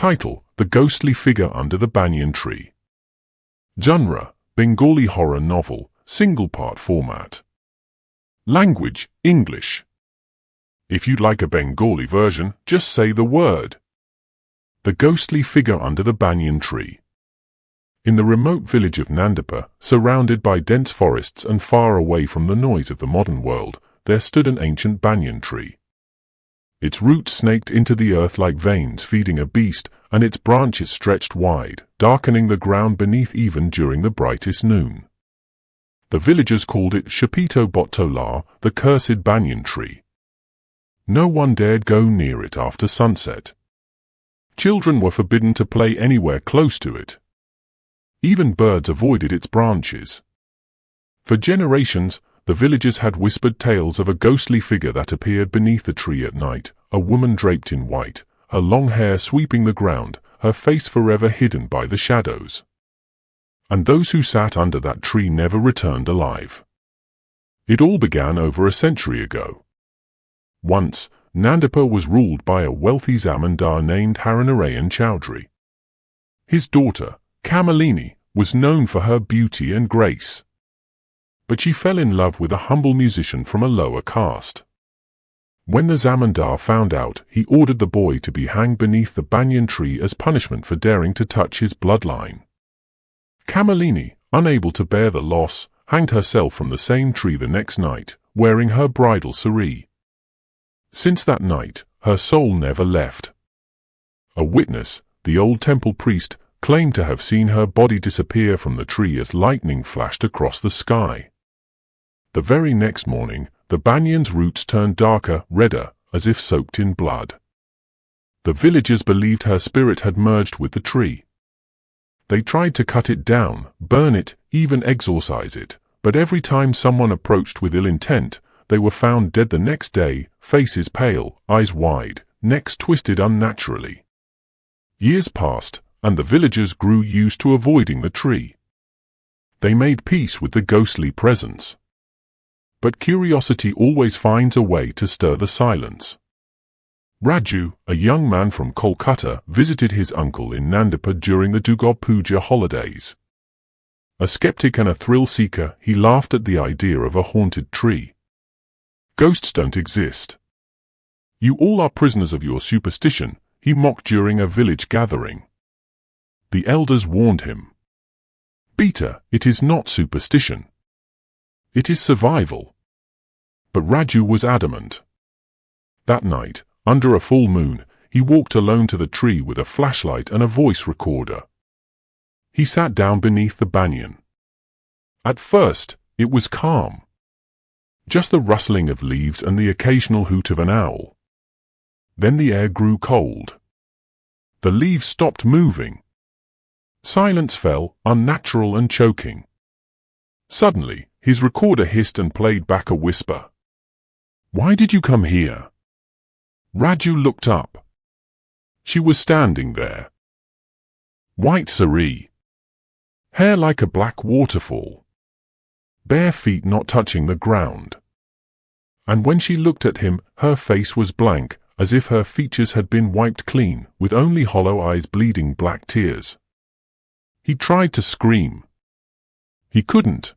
Title: The Ghostly Figure Under the Banyan Tree. Genre: Bengali horror novel, single-part format. Language: English. If you'd like a Bengali version, just say the word. The Ghostly Figure Under the Banyan Tree. In the remote village of Nandipur, surrounded by dense forests and far away from the noise of the modern world, there stood an ancient banyan tree. Its roots snaked into the earth like veins feeding a beast, and its branches stretched wide, darkening the ground beneath even during the brightest noon. The villagers called it Shapito Bottola, the cursed banyan tree. No one dared go near it after sunset. Children were forbidden to play anywhere close to it. Even birds avoided its branches. For generations, the villagers had whispered tales of a ghostly figure that appeared beneath the tree at night, a woman draped in white, her long hair sweeping the ground, her face forever hidden by the shadows. And those who sat under that tree never returned alive. It all began over a century ago. Once, Nandipur was ruled by a wealthy zamindar named Harinarayan Chowdhury. His daughter, Kamalini, was known for her beauty and grace. But she fell in love with a humble musician from a lower caste. When the zamindar found out, he ordered the boy to be hanged beneath the banyan tree as punishment for daring to touch his bloodline. Kamalini, unable to bear the loss, hanged herself from the same tree the next night, wearing her bridal saree. Since that night, her soul never left. A witness, the old temple priest, claimed to have seen her body disappear from the tree as lightning flashed across the sky. The very next morning, the banyan's roots turned darker, redder, as if soaked in blood. The villagers believed her spirit had merged with the tree. They tried to cut it down, burn it, even exorcise it, but every time someone approached with ill intent, they were found dead the next day, faces pale, eyes wide, necks twisted unnaturally. Years passed, and the villagers grew used to avoiding the tree. They made peace with the ghostly presence. But curiosity always finds a way to stir the silence. Raju, a young man from Kolkata, visited his uncle in Nandipur during the Durga Puja holidays. A skeptic and a thrill-seeker, he laughed at the idea of a haunted tree. Ghosts don't exist. You all are prisoners of your superstition, he mocked during a village gathering. The elders warned him. Beta, it is not superstition. It is survival. But Raju was adamant. That night, under a full moon, he walked alone to the tree with a flashlight and a voice recorder. He sat down beneath the banyan. At first, it was calm. Just the rustling of leaves and the occasional hoot of an owl. Then the air grew cold. The leaves stopped moving. Silence fell, unnatural and choking. Suddenly, his recorder hissed and played back a whisper. "Why did you come here?" Raju looked up. She was standing there. White saree. Hair like a black waterfall. Bare feet not touching the ground. And when she looked at him, her face was blank, as if her features had been wiped clean, with only hollow eyes bleeding black tears. He tried to scream. He couldn't.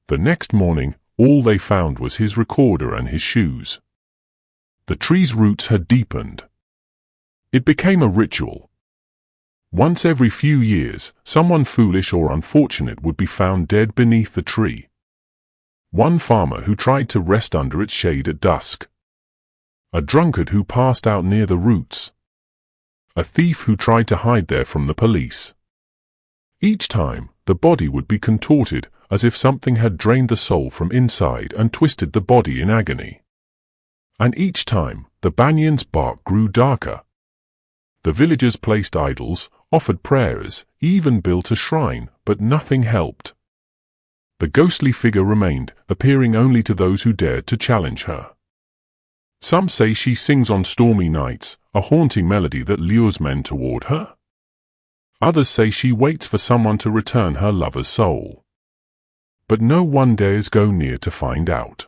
The next morning, all they found was his recorder and his shoes. The tree's roots had deepened. It became a ritual. Once every few years, someone foolish or unfortunate would be found dead beneath the tree. One farmer who tried to rest under its shade at dusk. A drunkard who passed out near the roots. A thief who tried to hide there from the police. Each time, the body would be contorted, as if something had drained the soul from inside and twisted the body in agony. And each time, the banyan's bark grew darker. The villagers placed idols, offered prayers, even built a shrine, but nothing helped. The ghostly figure remained, appearing only to those who dared to challenge her. Some say she sings on stormy nights, a haunting melody that lures men toward her. Others say she waits for someone to return her lover's soul. But no one dares go near to find out.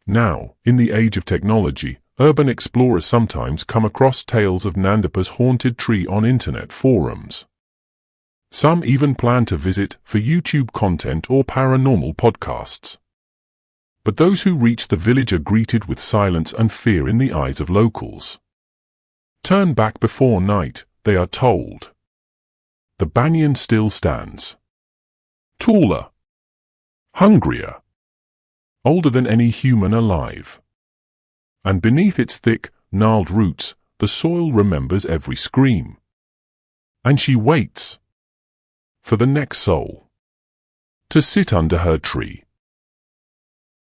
Now, in the age of technology, Urban explorers sometimes come across tales of Nandipur's haunted tree on internet forums. Some even plan to visit for YouTube content or paranormal podcasts. But those who reach the village are greeted with silence and fear in the eyes of locals. Turn back before night, they are told. The banyan still stands. Taller. Hungrier. Older than any human alive. And beneath its thick, gnarled roots, the soil remembers every scream. And she waits for the next soul to sit under her tree.